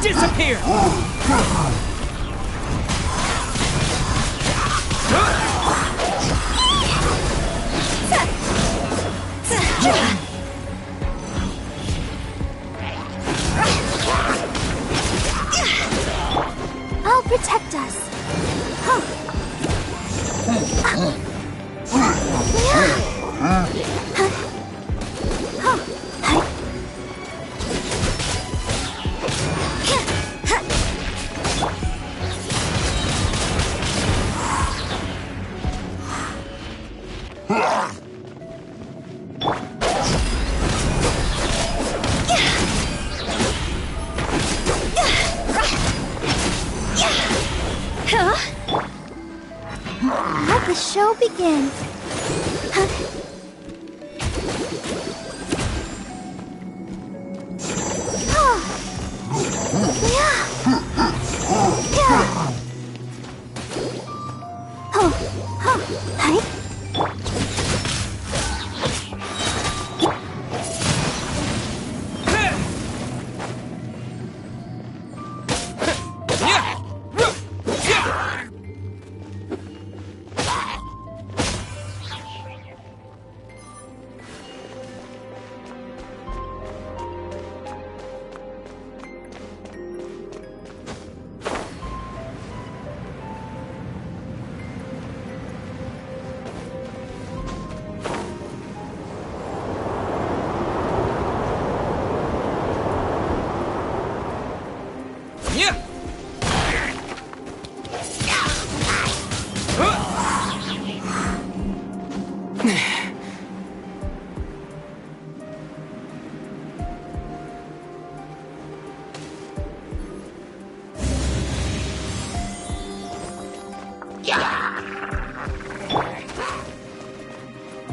Disappear! I'll protect us. Let the show begin.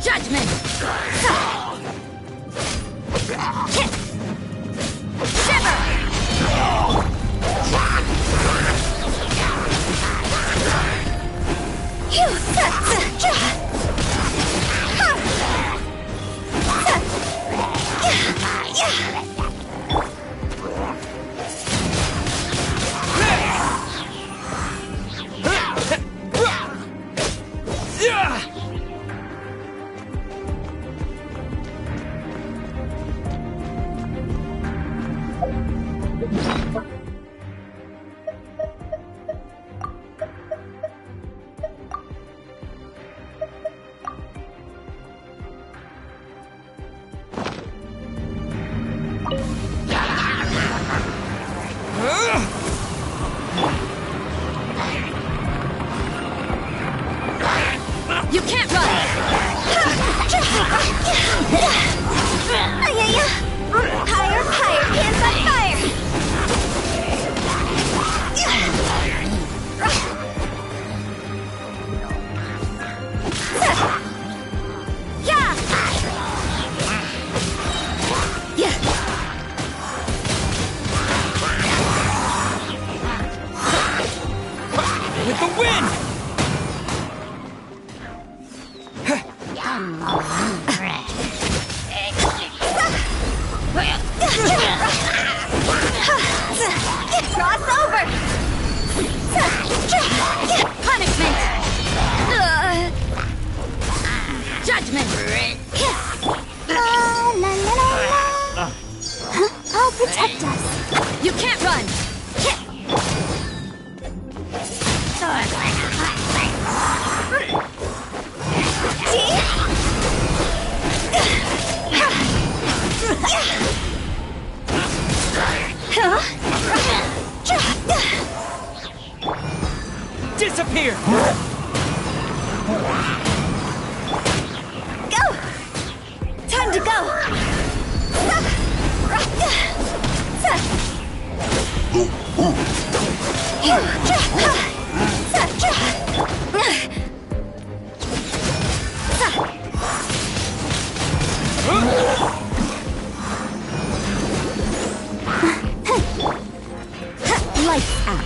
Judgment! Shiver! You can't run! Higher, higher, hands on fire! With the wind! Cross over! Punishment! Judgment! La, la, la, la. I'll protect us. You can't run! Disappear! Go! Time to go! Lights out.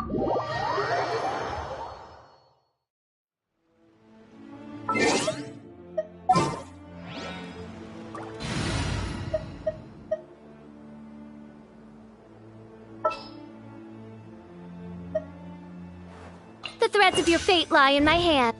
The threads of your fate lie in my hand.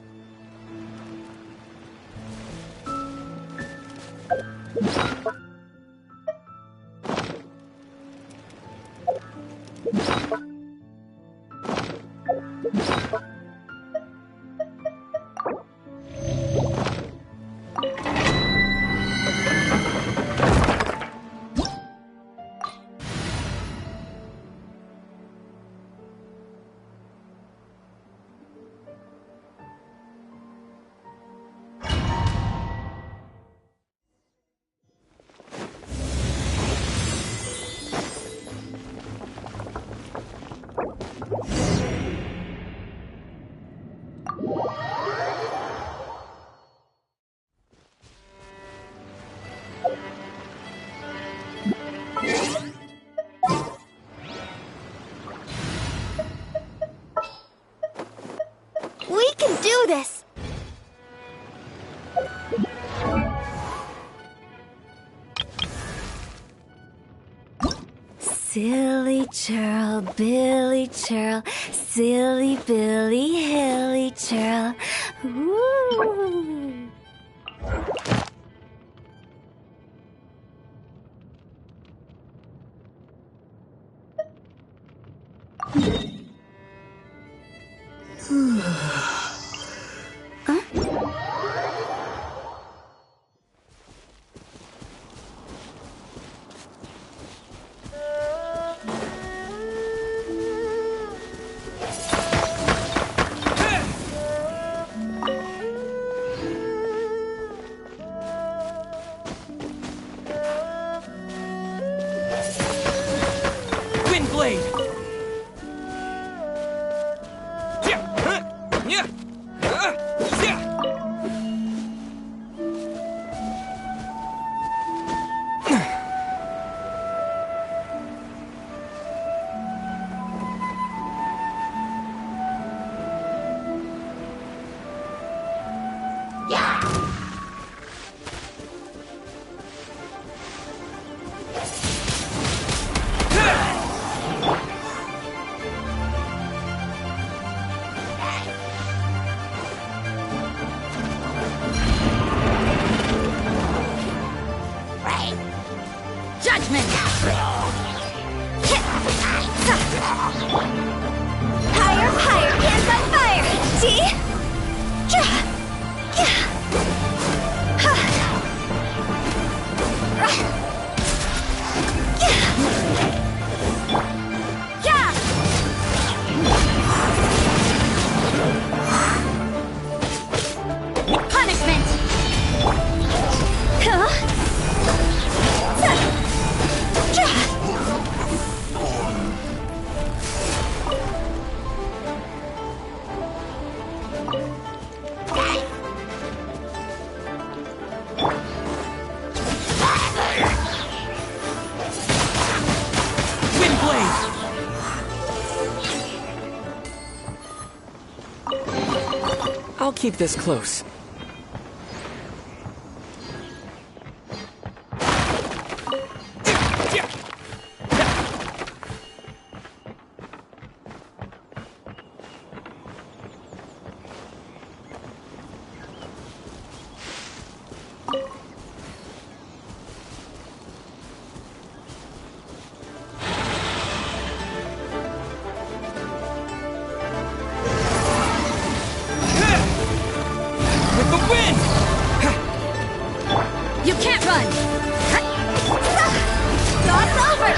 We can do this! Silly churl, Billy churl, silly Billy, hilly churl. Ooh. Judgment! Higher, higher, hands on fire! See? Punishment! I'll keep this close. You can't run! It's over!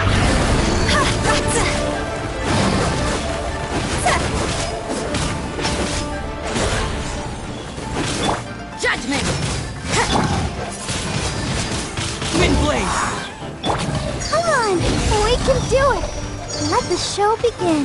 Judgment! Wind blade! Come on! We can do it! Let the show begin!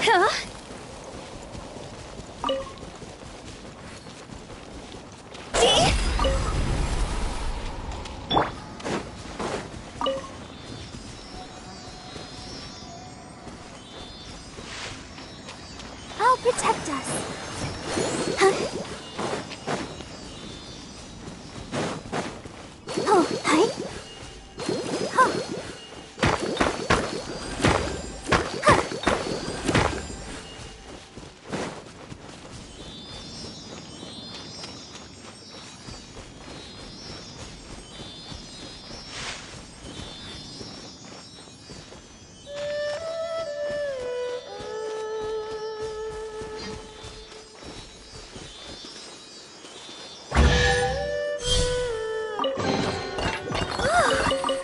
Huh? I'll protect us. Huh? Oh, hi. Huh.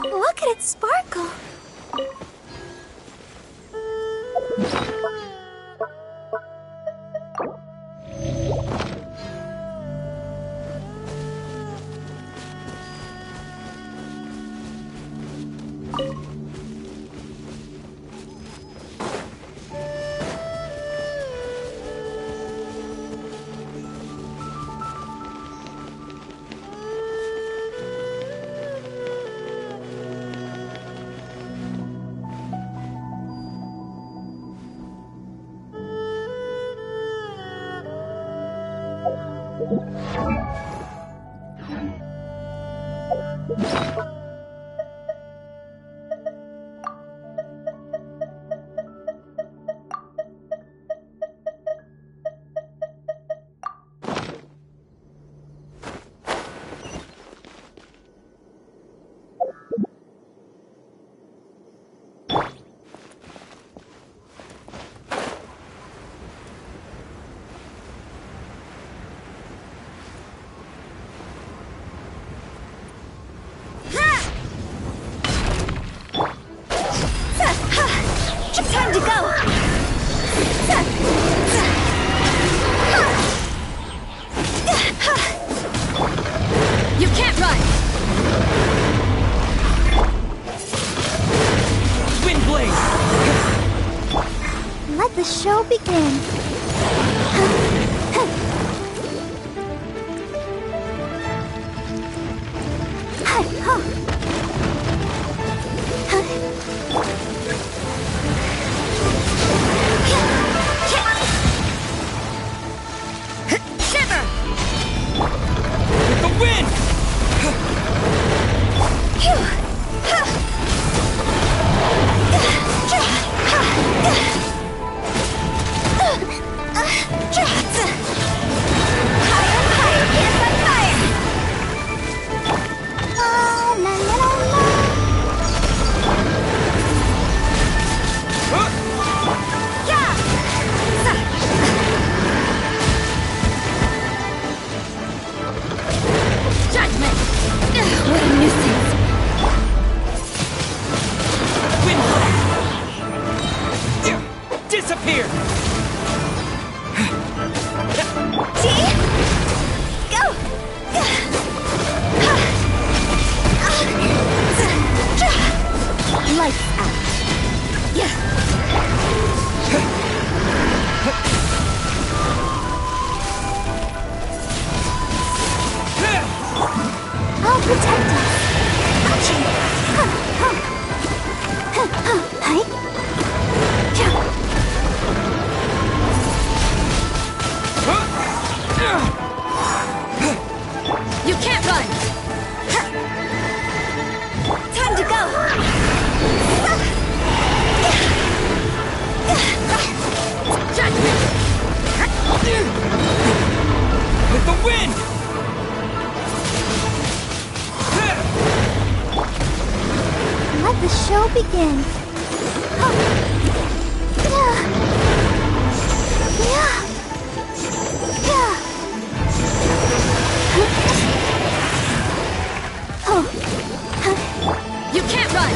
Look at it sparkle. Time to go! You can't run! Wind blade! Let the show begin. Shiver! With the wind! Judgment! What a nuisance! Wind blade! Disappear! See? Go! Lights out. I'll protect us. Achoo. Hi. You can't run! Time to go! Judgment! With the wind! Let the show begin. You can't run!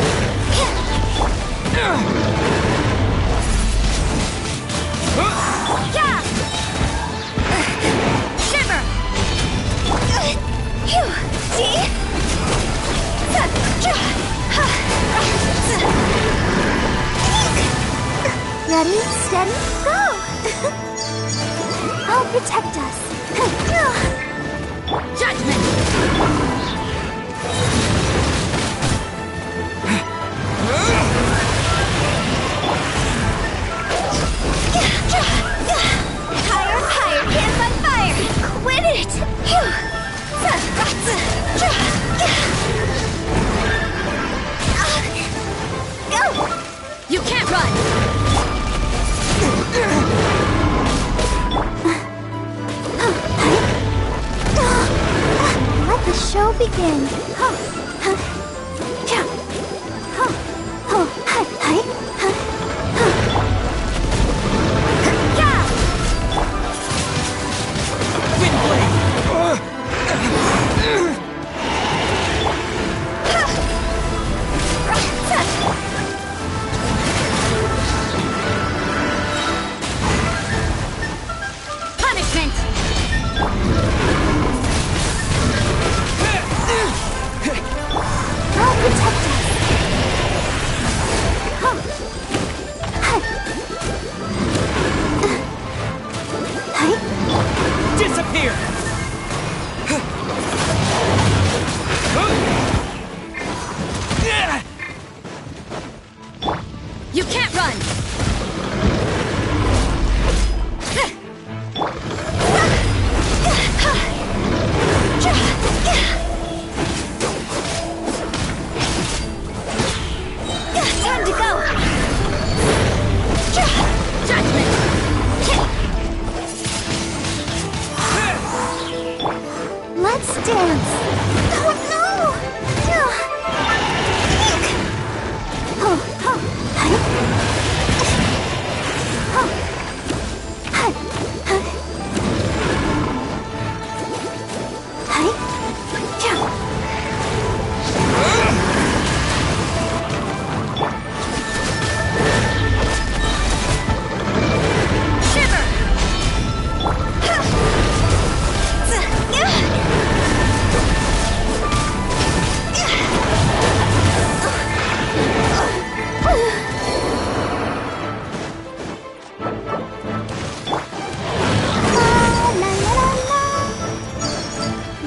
Shiver! See? Yeah. Ready, steady, go! I'll protect us. Judgment! Higher, higher, hands on fire! Quit it! Go! You can't run! Let the show begin. Wind blade! Punishment! I'll protect us. Disappear! You can't run! Time to go! Judgment! Let's dance. Oh no! Shiver!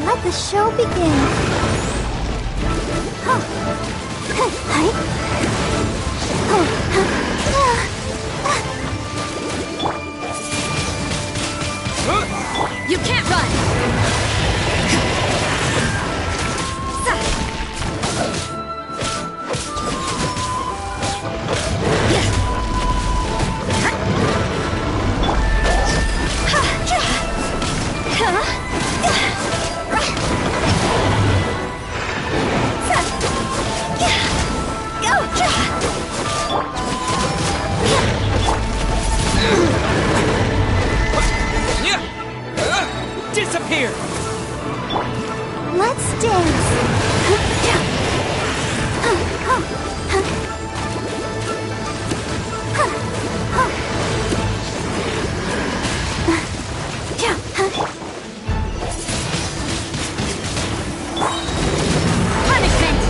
Let the show begin. You can't run! Disappear! Let's dance. Punishment!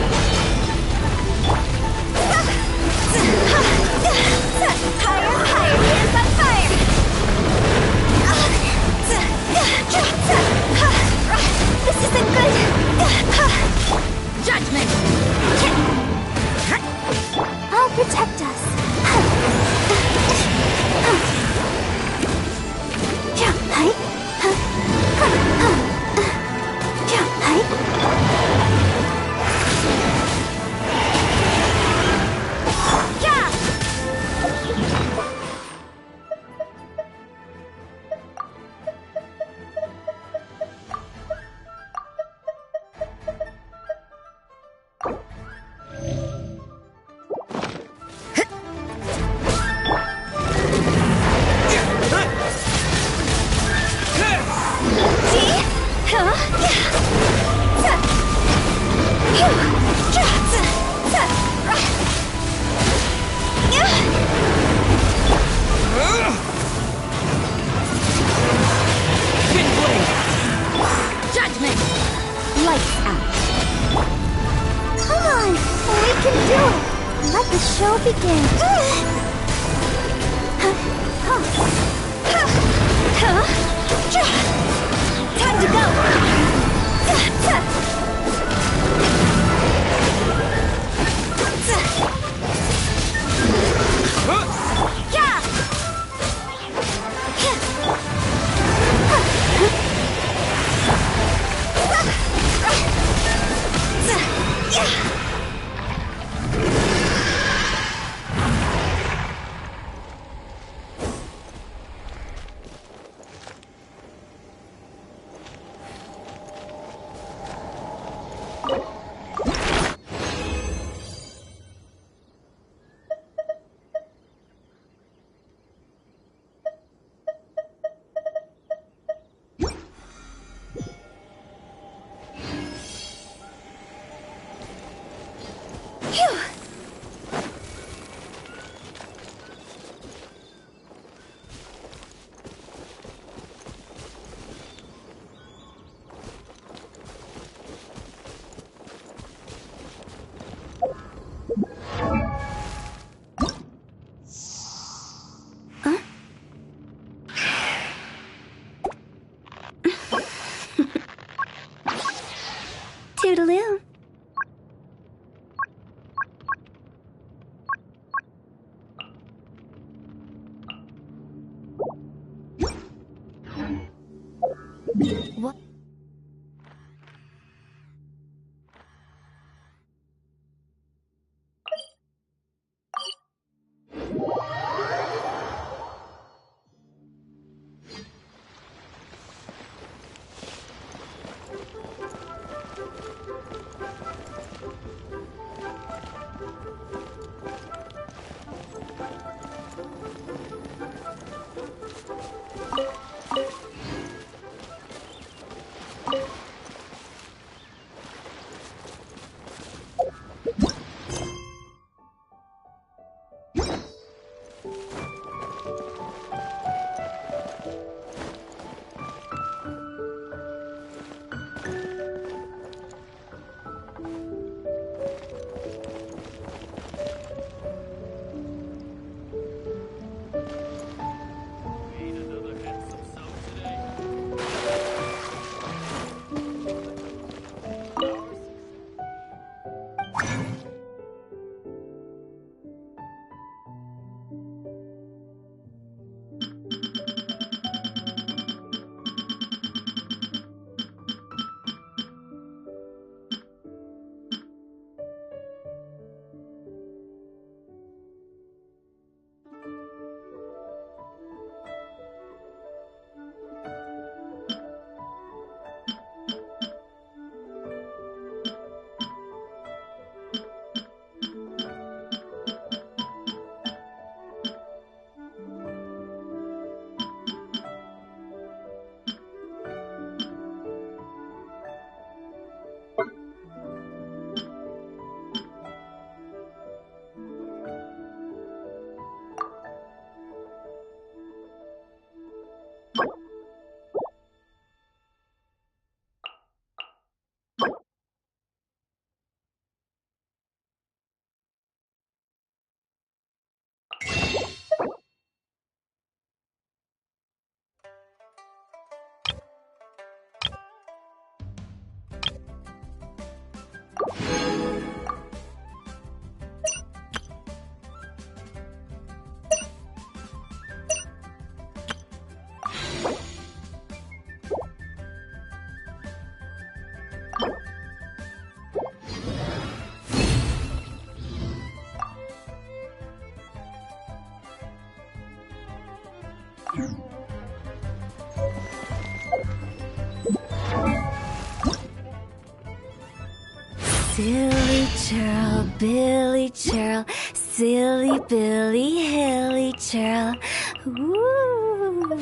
Higher, higher, hands on fire! This isn't good! Judgment! I'll protect us. Let the show begin. Time to go! Toodaloo. What? Silly churl, Billy churl, silly Billy, hilly churl. Woo!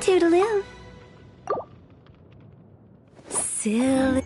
Toodaloo. Silly.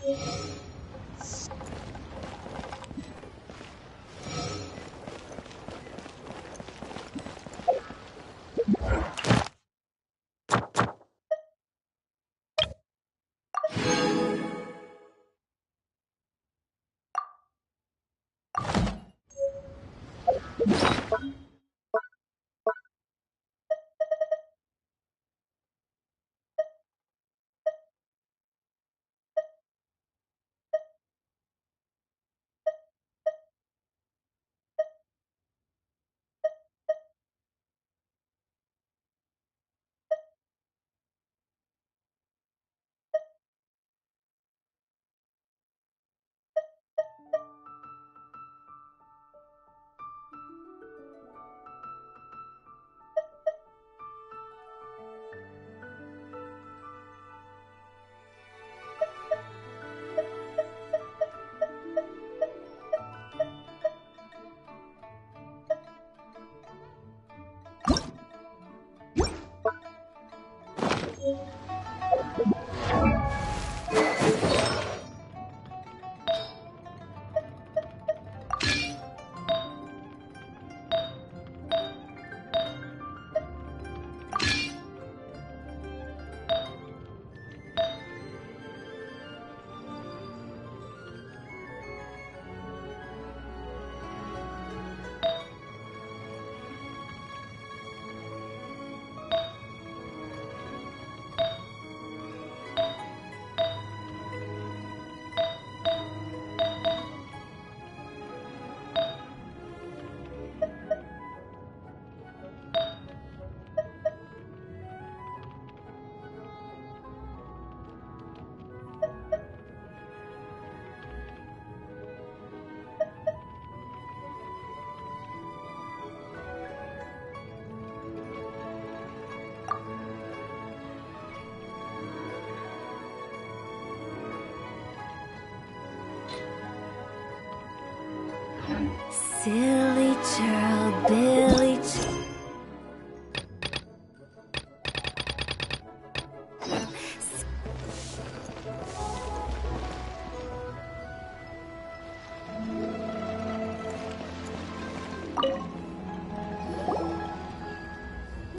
Silly churl, Billy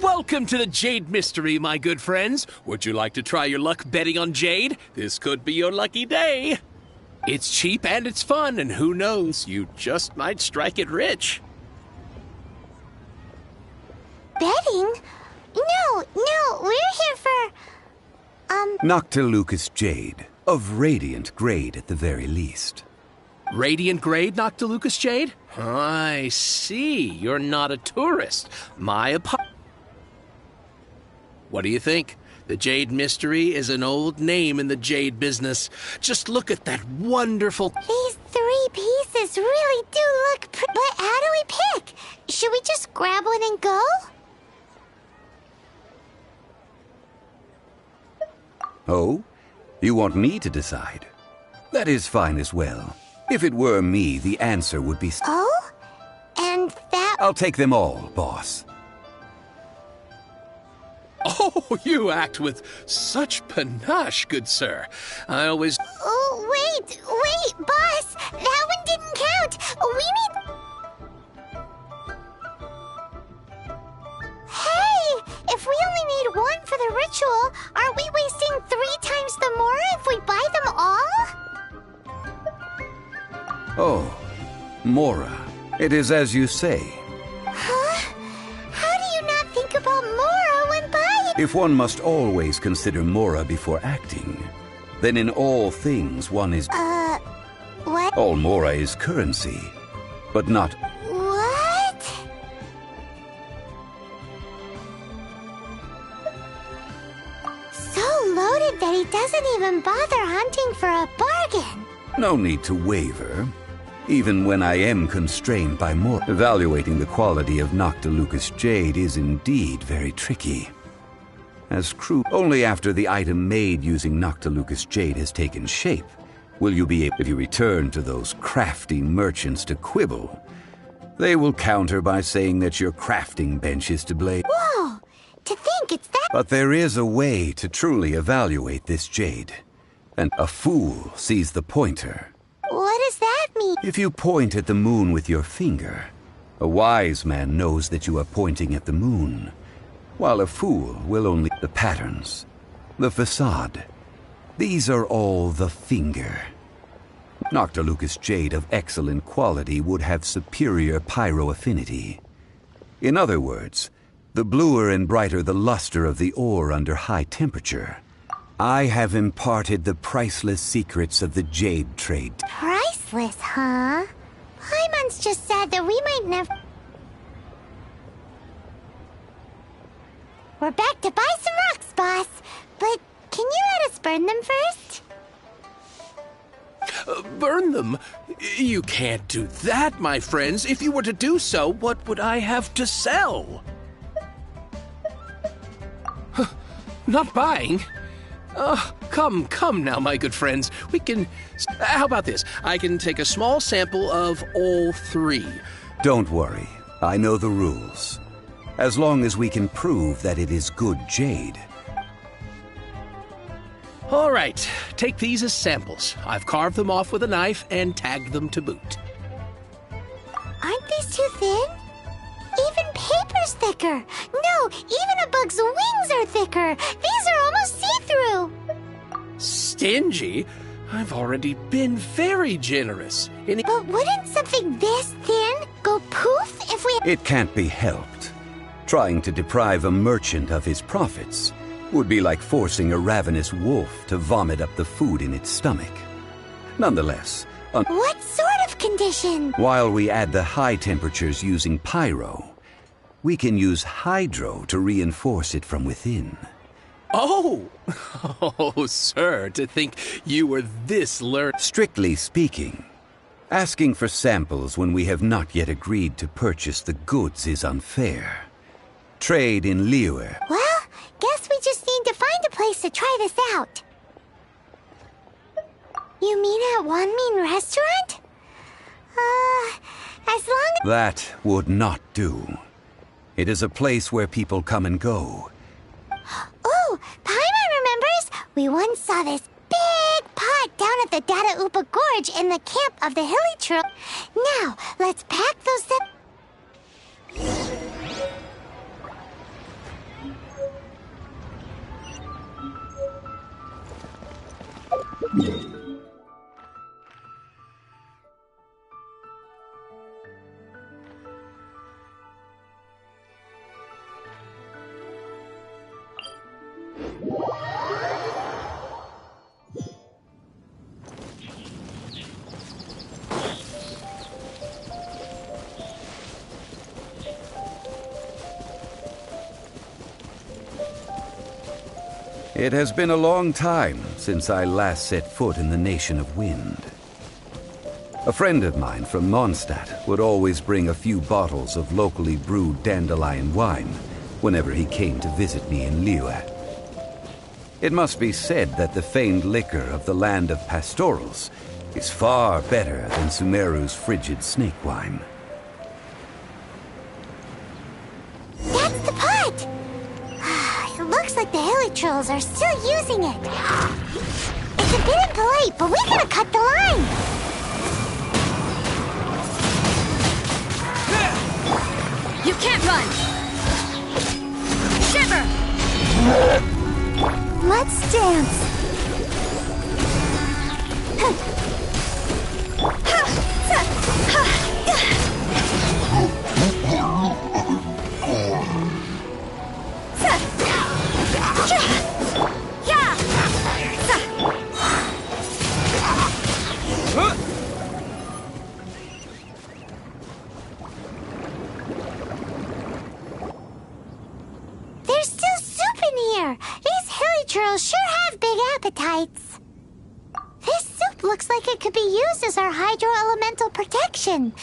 Welcome to the Jade Mystery, my good friends. Would you like to try your luck betting on Jade? This could be your lucky day. It's cheap and it's fun, and who knows, you just might strike it rich. Betting? No, we're here for... Noctilucous Jade, of radiant grade at the very least. Radiant grade, Noctilucous Jade? I see. You're not a tourist. What do you think? The Jade Mystery is an old name in the jade business. Just look at that wonderful... These 3 pieces really do look pretty. But how do we pick? Should we just grab one and go? Oh? You want me to decide? That is fine as well. If it were me, the answer would be... Oh? And that... I'll take them all, boss. Oh, you act with such panache, good sir. I always... Oh, wait, boss! That one didn't count! We need... Hey! If we only need 1 for the ritual, aren't we wasting 3 times the more if we buy them all? Oh, Mora. It is as you say. Huh? How do you not think about Mora when buying? If one must always consider Mora before acting, then in all things one is... What? All Mora is currency, but not... What? So loaded that he doesn't even bother hunting for a bargain. No need to waver. Even when I am constrained by Mora, evaluating the quality of Noctilucous Jade is indeed very tricky. As crew, only after the item made using Noctilucous Jade has taken shape will you be able, if you return to those crafty merchants to quibble. They will counter by saying that your crafting bench is to blame. Whoa! To think it's that... But there is a way to truly evaluate this jade. And a fool sees the pointer. What does that mean? If you point at the moon with your finger, a wise man knows that you are pointing at the moon, while a fool will only... The patterns, the facade, these are all the finger. Noctilucous jade of excellent quality would have superior pyro affinity. In other words, the bluer and brighter the luster of the ore under high temperature. I have imparted the priceless secrets of the jade trade. Priceless, huh? Paimon's just sad that we might never... We're back to buy some rocks, boss. But can you let us burn them first? Burn them? You can't do that, my friends. If you were to do so, what would I have to sell? Not buying? Come now, my good friends. We can... How about this? I can take a small sample of all three. Don't worry. I know the rules. As long as we can prove that it is good jade. All right, take these as samples. I've carved them off with a knife and tagged them to boot. Aren't these too thin? Even paper's thicker. No, even a bug's wings are thicker. These are almost see-through. Stingy? I've already been very generous. But wouldn't something this thin go poof if we... It can't be helped. Trying to deprive a merchant of his profits would be like forcing a ravenous wolf to vomit up the food in its stomach. Nonetheless, What sort of condition? while we add the high temperatures using pyro, we can use hydro to reinforce it from within. Oh! Oh, sir, to think you were this learned. Strictly speaking, asking for samples when we have not yet agreed to purchase the goods is unfair. Trade in Liyue. Well, guess we just need to find a place to try this out. You mean at Wanmin Restaurant? As long as... That would not do. It is a place where people come and go. Oh, Paimon remembers! We once saw this big pot down at the Data Upa Gorge in the camp of the Hilly. Now, let's pack those... It has been a long time since I last set foot in the Nation of Wind. A friend of mine from Mondstadt would always bring a few bottles of locally brewed dandelion wine whenever he came to visit me in Liyue. It must be said that the famed liquor of the land of pastorals is far better than Sumeru's frigid snake wine. That's the pot! It looks like the Hilly Trolls are still using it. It's a bit impolite, but we gotta cut the line! You can't run! Shiver! Let's dance! There's still soup in here! These hilly churls sure have big appetites. This soup looks like it could be used as our hydro-elemental protection.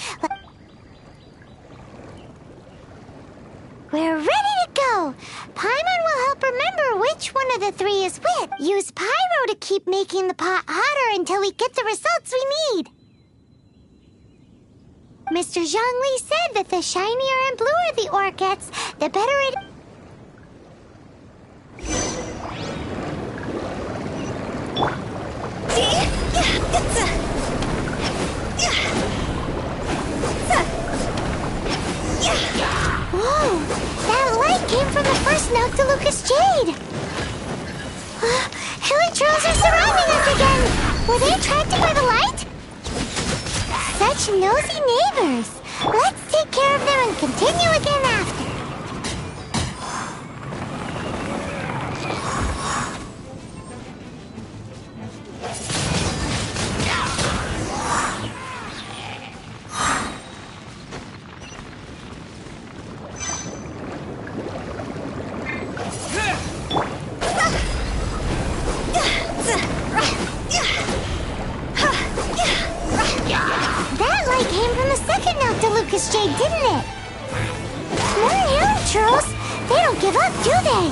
We're ready to go! Paimon will help remember which one of the three is which. Use pyro to keep making the pot hotter until we get the results we need. Mr. Zhongli said that the shinier and bluer the ore gets, the better it... Whoa! That light came from the first Noctilucous jade! Hilly Trolls are surrounding us again! Were they attracted by the light? such nosy neighbors. Let's take care of them and continue again after. That light came from the second Noctilucous Jade, didn't it? More Hilichurls? They don't give up, do they?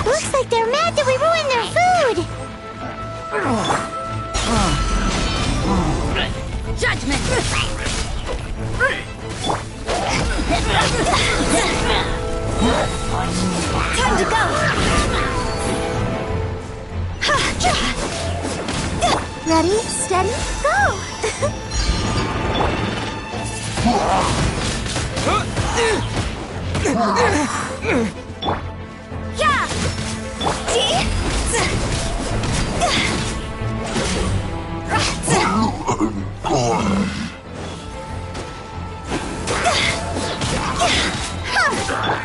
Looks like they're mad that we ruined their food. Judgment! Time to go! Ready, steady, go! Yeah!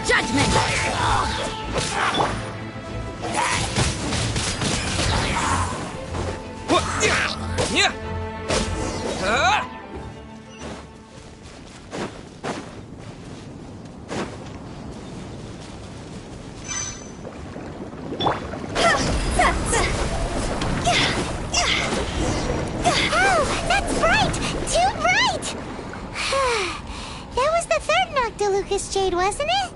Judgment! Oh, that's bright! Too bright! That was the third Noctilucous Jade, wasn't it?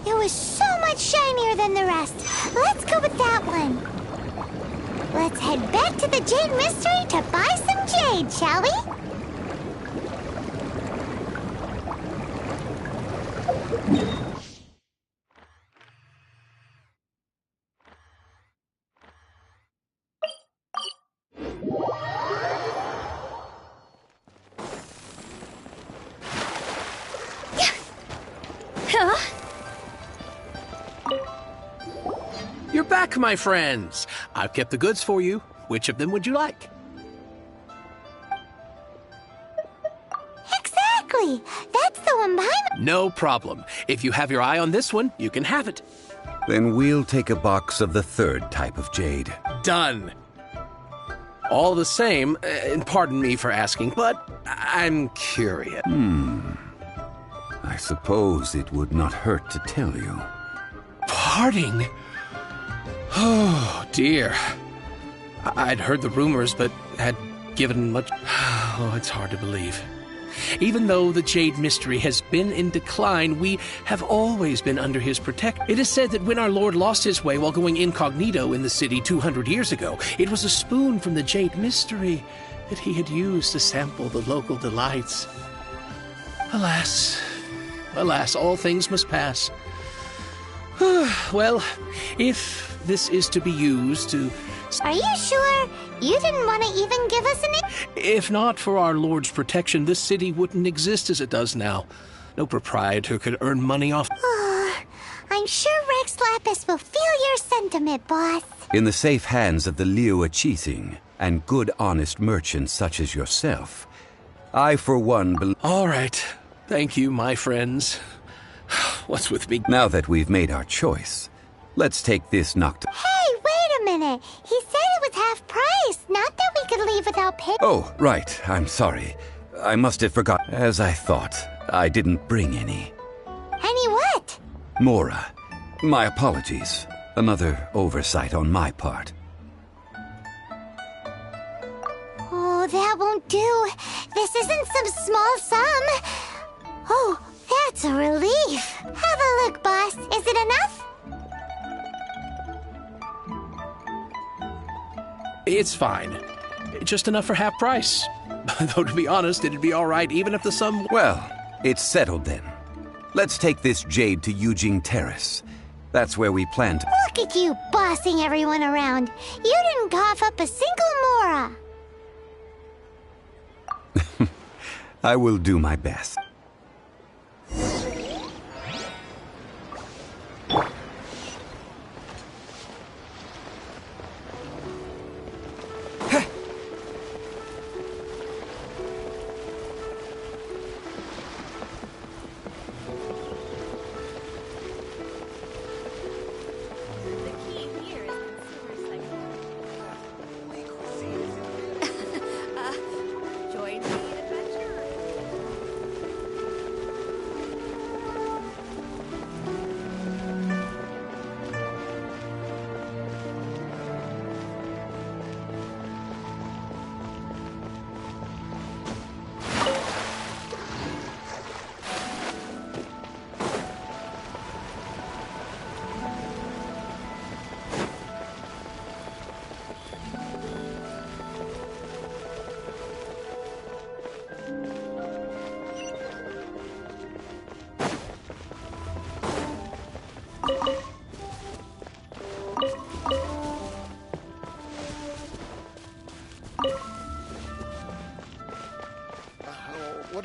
It was so much shinier than the rest. Let's go with that one. Let's head back to the Jade Mystery to buy some jade, shall we? You're back, my friends. I've kept the goods for you. Which of them would you like? Exactly! That's the one behind me. No problem. If you have your eye on this one, you can have it. Then we'll take a box of the third type of jade. Done. All the same, and pardon me for asking, but I'm curious. I suppose it would not hurt to tell you. Parting? Oh, dear. I'd heard the rumors, but had given much... Oh, it's hard to believe. Even though the Jade Mystery has been in decline, we have always been under his protection. It is said that when our Lord lost his way while going incognito in the city 200 years ago, it was a spoon from the Jade Mystery that he had used to sample the local delights. Alas, alas, all things must pass. Well, if this is to be used to... Are you sure? You didn't want to even give us an... If not for our Lord's protection, this city wouldn't exist as it does now. No proprietor could earn money off... I'm sure Rex Lapis will feel your sentiment, boss. In the safe hands of the Liu Cheating and good honest merchants such as yourself, I for one believe... All right. Thank you, my friends. What's with me? Now that we've made our choice, let's take this Hey, wait a minute. He said it was half price, not that we could leave without pay. Oh, right. I'm sorry. I must have forgotten. As I thought, I didn't bring any. Any what? Mora, my apologies. Another oversight on my part. Oh, that won't do. This isn't some small sum. Oh, that's a relief. Have a look, boss. Is it enough? It's fine. Just enough for half price. Though, to be honest, it'd be all right even if the sum... Well, it's settled then. Let's take this jade to Yujing Terrace. That's where we plan to... Look at you bossing everyone around. You didn't cough up a single Mora. I will do my best.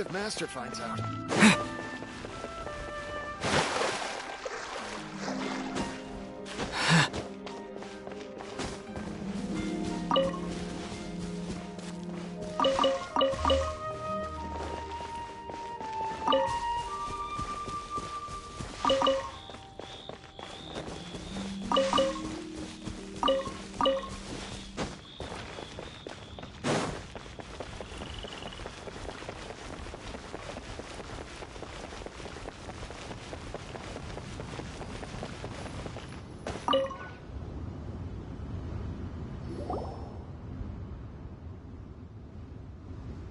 What if Master finds out?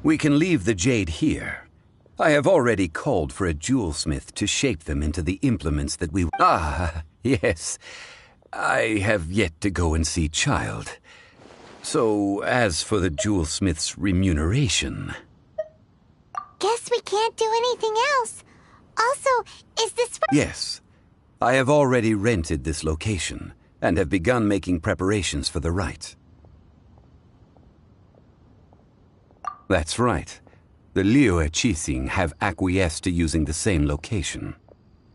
We can leave the jade here. I have already called for a jewelsmith to shape them into the implements that we... Ah, yes. I have yet to go and see Child. So, as for the jewelsmith's remuneration... Guess we can't do anything else. Also, is this... Yes. I have already rented this location, and have begun making preparations for the rite. That's right. The Liyue Qixing have acquiesced to using the same location.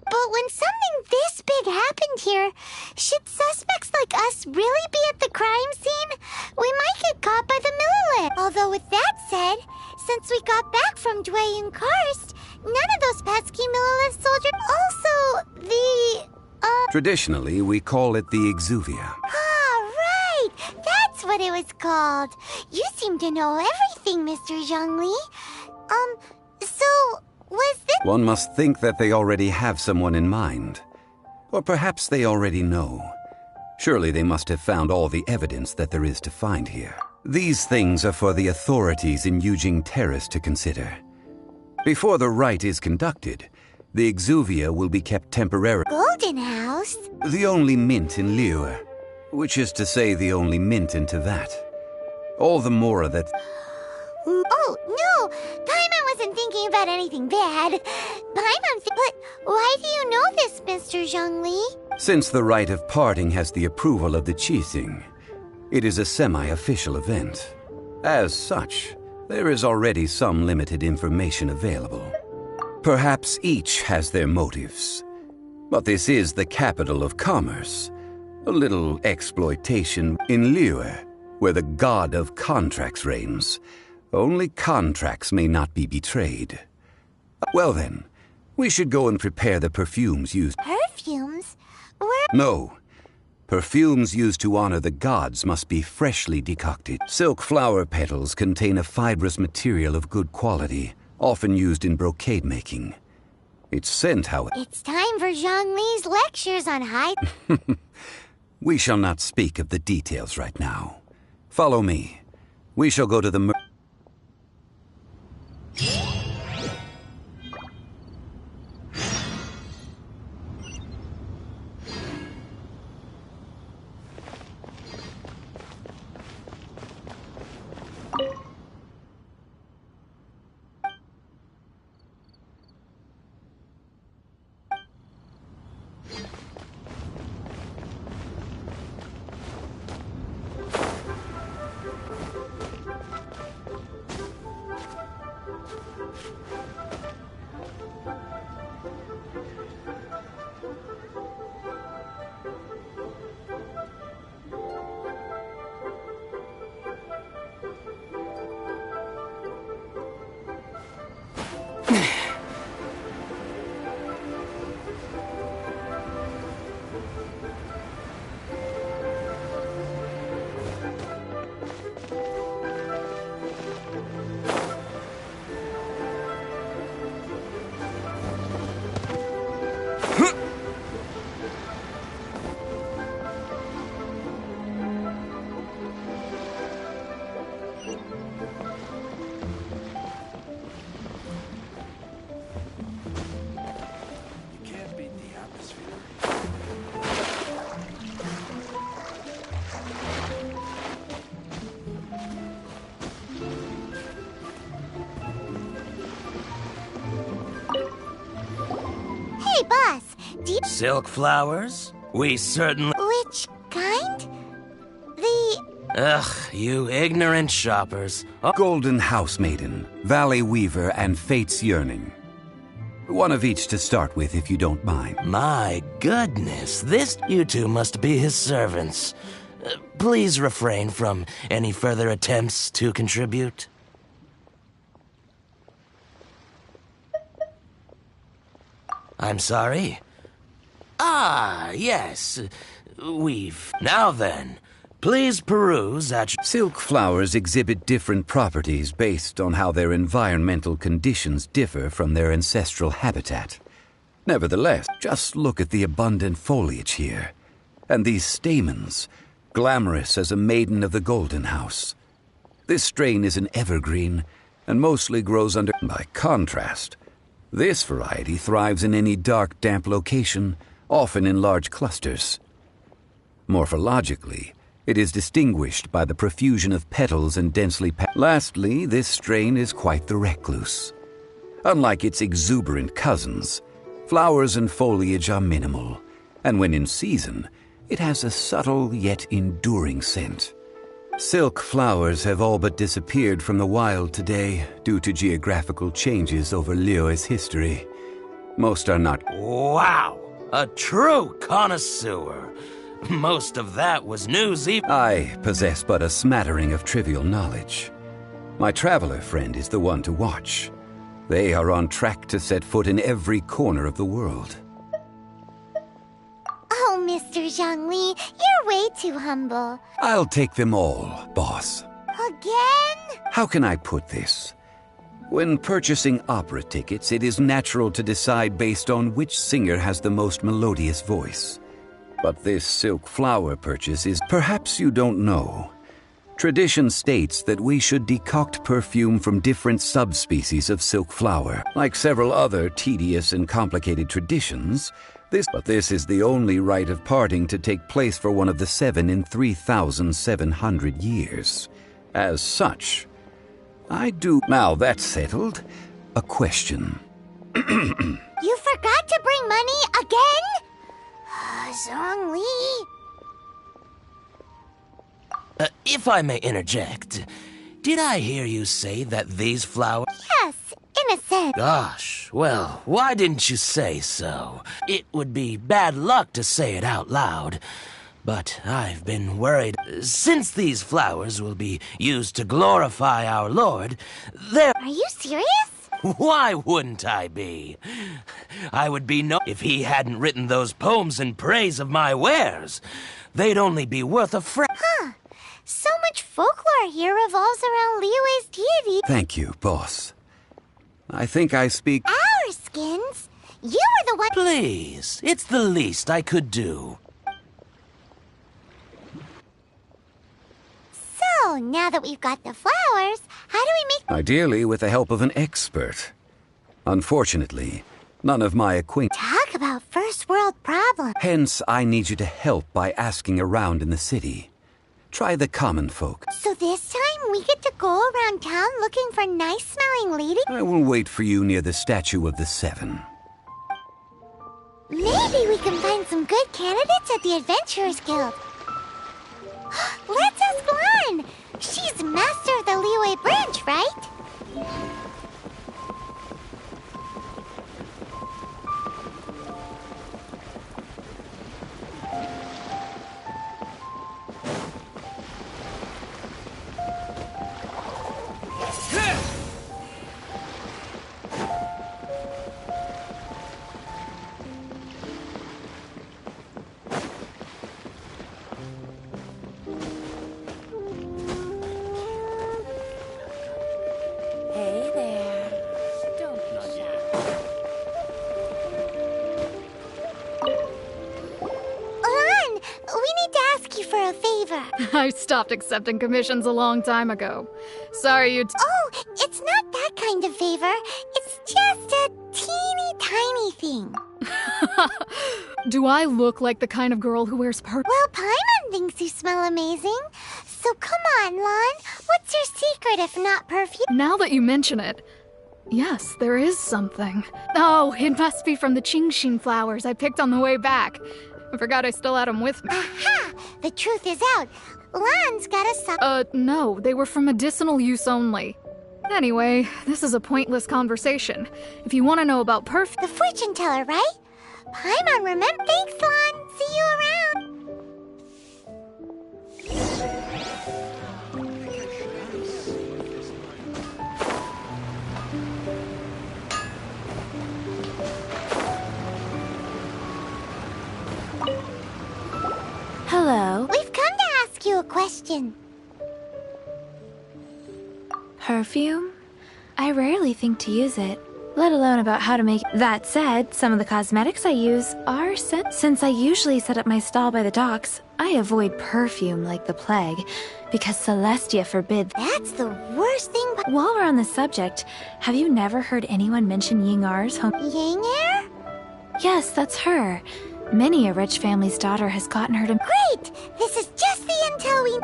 But when something this big happened here, should suspects like us really be at the crime scene? We might get caught by the Millelith. Although with that said, since we got back from Dwayne Karst, none of those pesky Millelith soldiers... Also, the... Traditionally, we call it the Exuvia. Ah, right! That's what it was called. You seem to know everything, Mr. Zhongli. So, was this... One must think that they already have someone in mind. Or perhaps they already know. Surely they must have found all the evidence that there is to find here. These things are for the authorities in Yujing Terrace to consider. Before the rite is conducted, the Exuvia will be kept temporarily... Golden House? The only mint in Liyue, which is to say the only mint in Teyvat. All the more that... Oh, no! Paimon wasn't thinking about anything bad. But why do you know this, Mr. Zhongli? Since the rite of parting has the approval of the Qixing, it is a semi-official event. As such, there is already some limited information available. Perhaps each has their motives. But this is the capital of commerce. A little exploitation in Liyue, where the god of contracts reigns. Only contracts may not be betrayed. Well then, we should go and prepare the perfumes used... Perfumes? No. Perfumes used to honor the gods must be freshly decocted. Silk flower petals contain a fibrous material of good quality, often used in brocade making. Its scent, however... It's time for Zhongli's lectures on high... We shall not speak of the details right now. Follow me. We shall go to the... Hey, boss! Silk flowers? We certainly... Which kind? The... Ugh, you ignorant shoppers. Oh. Golden House Maiden, Valley Weaver, and Fate's Yearning. One of each to start with, if you don't mind. My goodness, you two must be his servants. Please refrain from any further attempts to contribute. I'm sorry? Ah, yes. Now then, please peruse at... Silk flowers exhibit different properties based on how their environmental conditions differ from their ancestral habitat. Nevertheless, just look at the abundant foliage here. And these stamens, glamorous as a maiden of the Golden House. This strain is an evergreen, and mostly grows under... By contrast, this variety thrives in any dark, damp location, often in large clusters. Morphologically, it is distinguished by the profusion of petals and densely Lastly, this strain is quite the recluse. Unlike its exuberant cousins, flowers and foliage are minimal, and when in season, it has a subtle yet enduring scent. Silk flowers have all but disappeared from the wild today due to geographical changes over Liyue's history. Most are not. Wow! A true connoisseur! Most of that was news even... I possess but a smattering of trivial knowledge. My traveler friend is the one to watch. They are on track to set foot in every corner of the world. Oh, Mr. Zhongli, you're way too humble. I'll take them all, boss. Again? How can I put this? When purchasing opera tickets, it is natural to decide based on which singer has the most melodious voice. But this silk flower purchase is... Perhaps you don't know. Tradition states that we should decoct perfume from different subspecies of silk flower. Like several other tedious and complicated traditions, this is the only rite of parting to take place for one of the 7 in 3,700 years. As such, I do... Now that's settled, a question. You forgot to bring money again? Zhongli. If I may interject, did I hear you say that these flowers... Yes, in a sense. Gosh, well, why didn't you say so? It would be bad luck to say it out loud. But I've been worried. Since these flowers will be used to glorify our Lord, they're... Are you serious? Why wouldn't I be? I would be no... If he hadn't written those poems in praise of my wares, they'd only be worth a Huh. So much folklore here revolves around Liyue's deity. Thank you, boss. I think I speak... Our skins? You were the one... Please, it's the least I could do. So, now that we've got the flowers, how do we make... Ideally with the help of an expert. Unfortunately, none of my acquaintances... Talk about first world problems. Hence, I need you to help by asking around in the city. Try the common folk. So this time we get to go around town looking for nice-smelling ladies? I will wait for you near the statue of the 7. Maybe we can find some good candidates at the Adventurers Guild. Let's ask Lan. She's master of the Liyue branch, right? Hey there. Don't be shy. Lan, we need to ask you for a favor. I stopped accepting commissions a long time ago. Sorry you... Oh, it's not that kind of favor. It's just a teeny tiny thing. Do I look like the kind of girl who wears purple? Well, Paimon thinks you smell amazing. So come on, Lan. What's your secret if not perfume? Now that you mention it, yes, there is something. Oh, it must be from the Genshin flowers I picked on the way back. I forgot I still had them with me. Aha! The truth is out. Lan's got a suck. No, they were for medicinal use only. Anyway, this is a pointless conversation. If you want to know about The fortune teller, right? Paimon, remember? Thanks, Lan. See you around. Hello. We've come to ask you a question. Perfume? I rarely think to use it, let alone about how to make it. That said, some of the cosmetics I use are scent. Since I usually set up my stall by the docks, I avoid perfume like the plague, because Celestia forbids. That's the worst thing. While we're on the subject, have you never heard anyone mention Yingar's home? Yingar? Yes, that's her. Many a rich family's daughter has gotten her to. Great! This is just the intel we.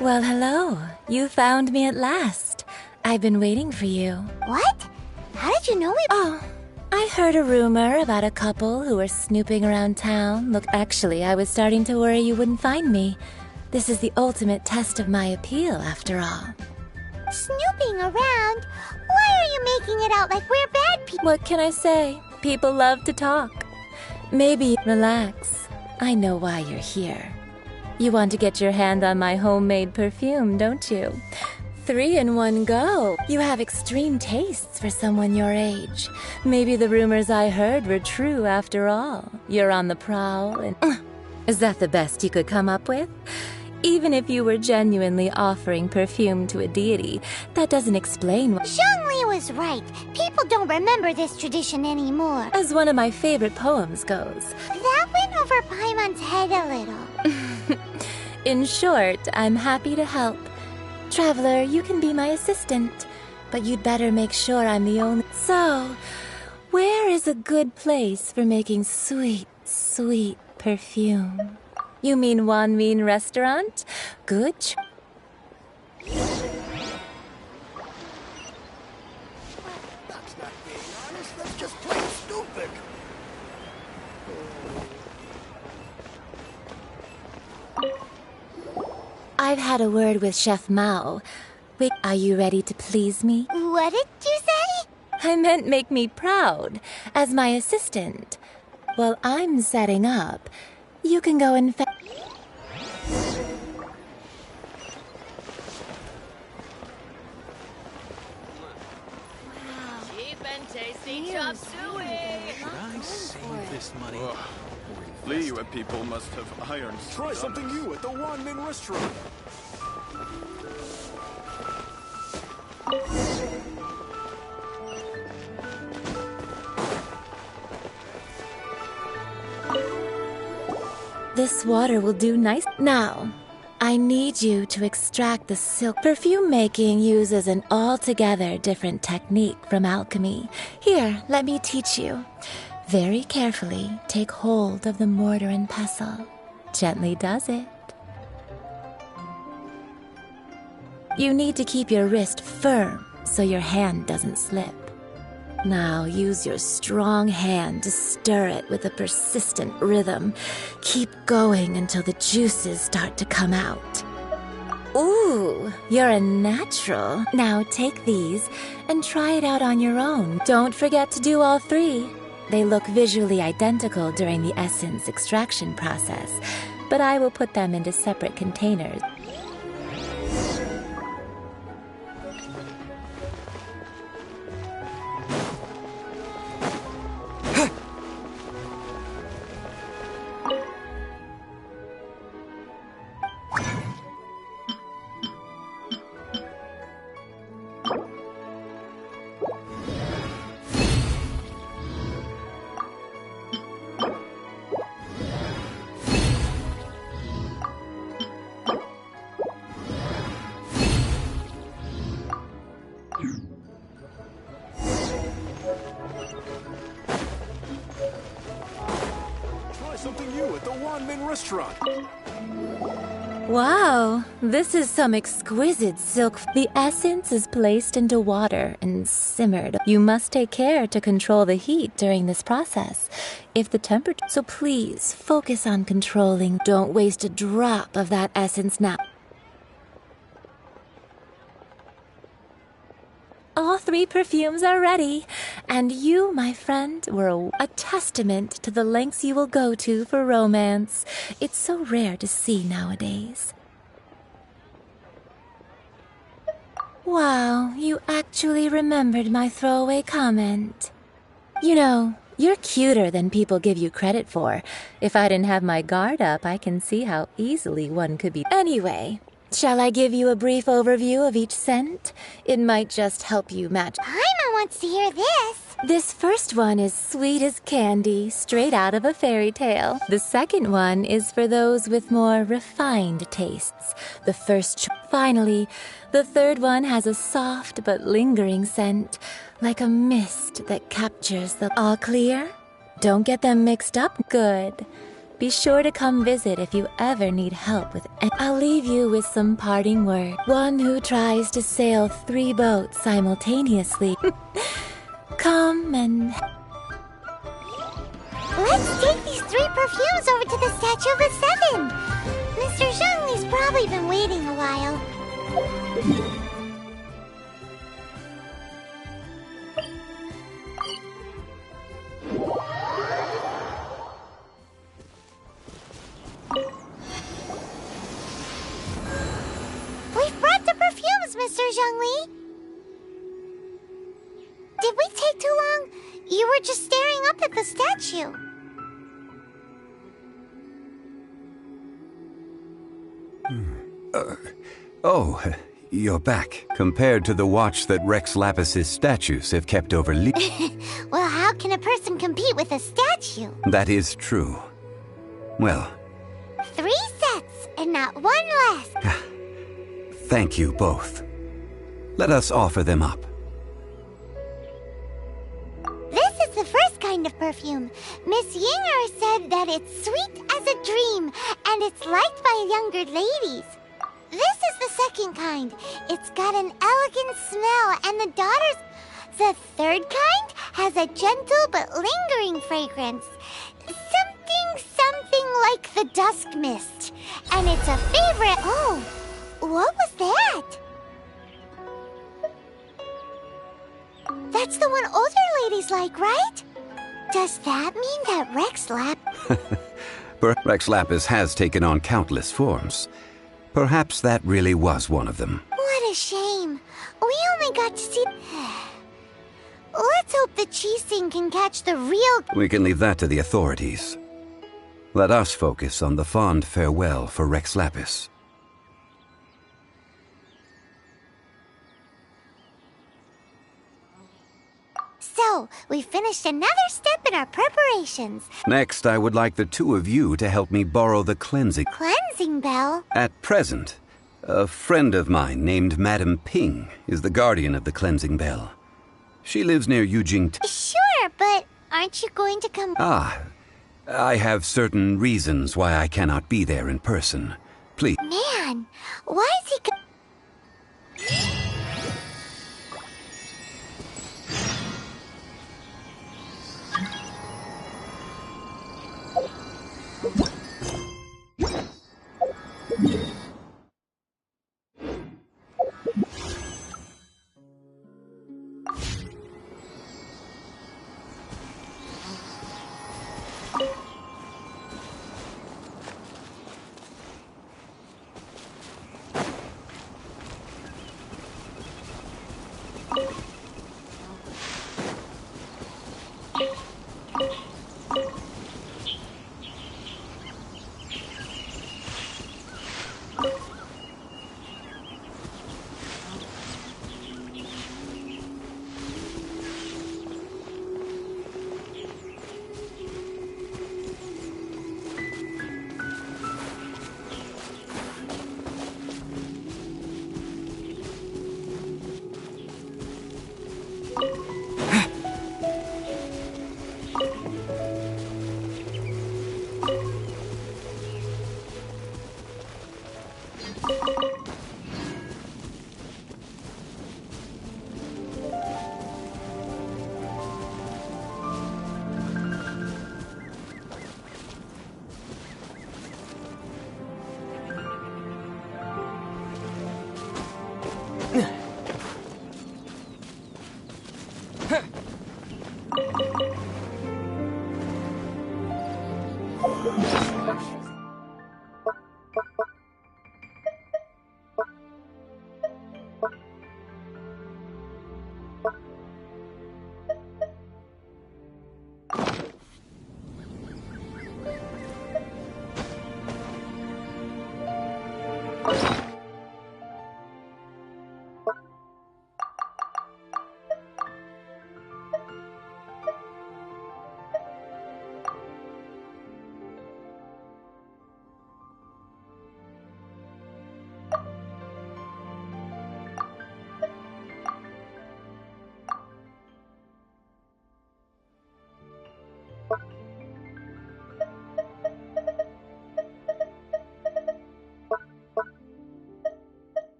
Well, hello. You found me at last. I've been waiting for you. What? How did you know we... Oh, I heard a rumor about a couple who were snooping around town. Look, actually, I was starting to worry you wouldn't find me. This is the ultimate test of my appeal, after all. Snooping around? Why are you making it out like we're bad people? What can I say? People love to talk. Maybe relax. I know why you're here. You want to get your hand on my homemade perfume, don't you? 3 in one go. You have extreme tastes for someone your age. Maybe the rumors I heard were true after all. You're on the prowl and... Is that the best you could come up with? Even if you were genuinely offering perfume to a deity, that doesn't explain why... Zhongli was right. People don't remember this tradition anymore. As one of my favorite poems goes. That went over Paimon's head a little. In short, I'm happy to help. Traveler, you can be my assistant, but you'd better make sure I'm the only... So, where is a good place for making sweet, sweet perfume? You mean Wanmin restaurant? Good I've had a word with Chef Mao. Wait, are you ready to please me? What did you say? I meant make me proud, as my assistant. While I'm setting up, you can go and Cheap and tasty chop suey. I save this money? Liyue people must have iron. Try something new at the Wanmin restaurant. This water will do nice. Now, I need you to extract the silk. Perfume making uses an altogether different technique from alchemy. Here, let me teach you. Very carefully, take hold of the mortar and pestle. Gently does it. You need to keep your wrist firm so your hand doesn't slip. Now use your strong hand to stir it with a persistent rhythm. Keep going until the juices start to come out. Ooh, you're a natural. Now take these and try it out on your own. Don't forget to do all 3. They look visually identical during the essence extraction process, but I will put them into separate containers. something new at the Wanmin restaurant. Wow, this is some exquisite silk. The essence is placed into water and simmered. You must take care to control the heat during this process. If the temperature... So please, focus on controlling. Don't waste a drop of that essence now. All 3 perfumes are ready, and you, my friend, were a testament to the lengths you will go to for romance. It's so rare to see nowadays. Wow, you actually remembered my throwaway comment. You know, you're cuter than people give you credit for. If I didn't have my guard up, I can see how easily one could be. Anyway... Shall I give you a brief overview of each scent? It might just help you match. Paimon wants to hear this. This first one is sweet as candy, straight out of a fairy tale. The second one is for those with more refined tastes. Finally, the third one has a soft but lingering scent, like a mist that captures the... All clear? Don't get them mixed up? Good. Be sure to come visit if you ever need help with it. I'll leave you with some parting words. One who tries to sail 3 boats simultaneously. Come and... Let's take these 3 perfumes over to the Statue of the Seven. Mr. Zhongli's probably been waiting a while. We've brought the perfumes, Mr. Zhongli. Did we take too long? You were just staring up at the statue. Oh, you're back. Compared to the watch that Rex Lapis's statues have kept over Well, how can a person compete with a statue? That is true. Well... 3 sets, and not 1 less. Thank you both. Let us offer them up. This is the first kind of perfume. Miss Yinger said that it's sweet as a dream, and it's liked by younger ladies. This is the second kind. It's got an elegant smell, and the daughters... The third kind has a gentle but lingering fragrance. Something like the dusk mist. And it's a favorite... Oh, what was that? That's the one older ladies like, right? Does that mean that Rex Rex Lapis has taken on countless forms. Perhaps that really was one of them. What a shame. We only got to see... Let's hope the Chi-Sing can catch the real... We can leave that to the authorities. Let us focus on the fond farewell for Rex Lapis. So, we finished another step in our preparations. Next, I would like the 2 of you to help me borrow the cleansing... Cleansing bell? At present, a friend of mine named Madame Ping is the guardian of the cleansing bell. She lives near Yujing... Sure, but aren't you going to come... I have certain reasons why I cannot be there in person. Please... Man, why is he...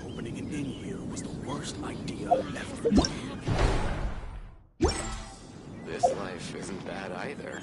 Opening an inn here was the worst idea ever. This life isn't bad either.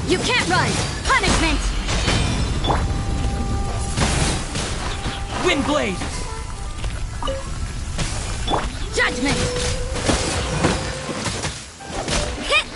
You can't run! Punishment! Windblade! Judgment! Hit!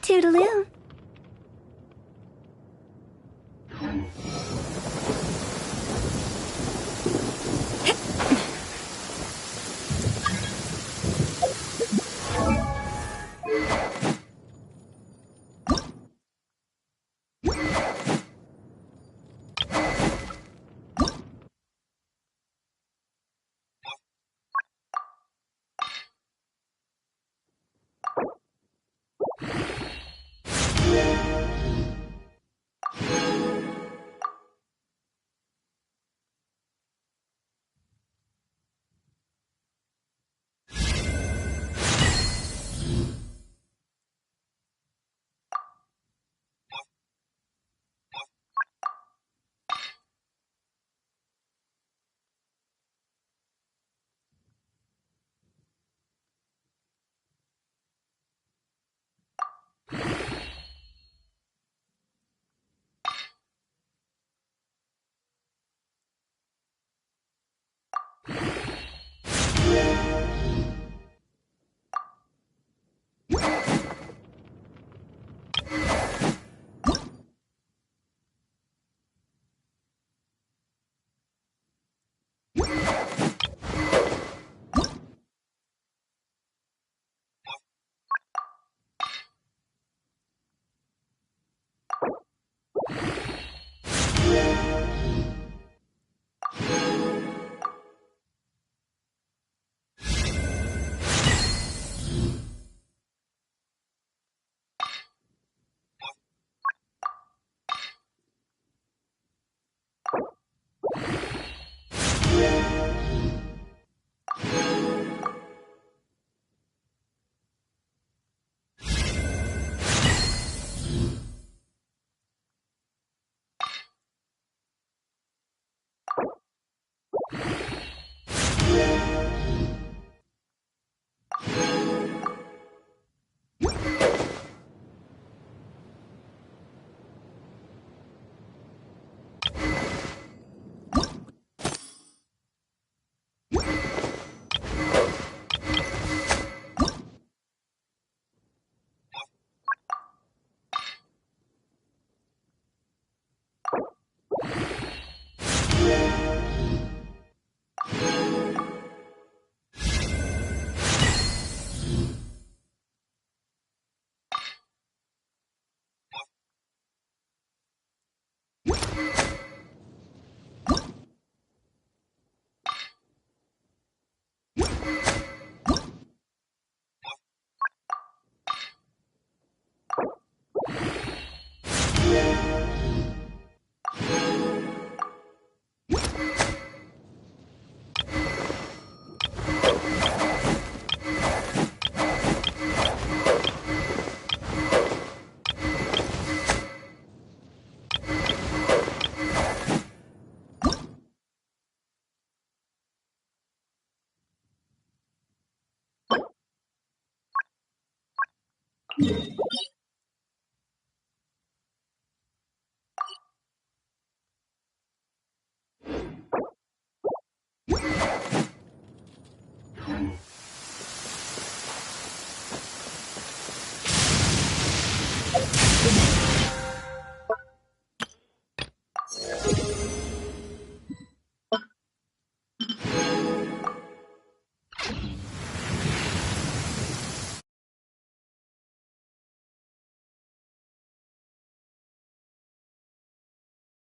Toodaloo.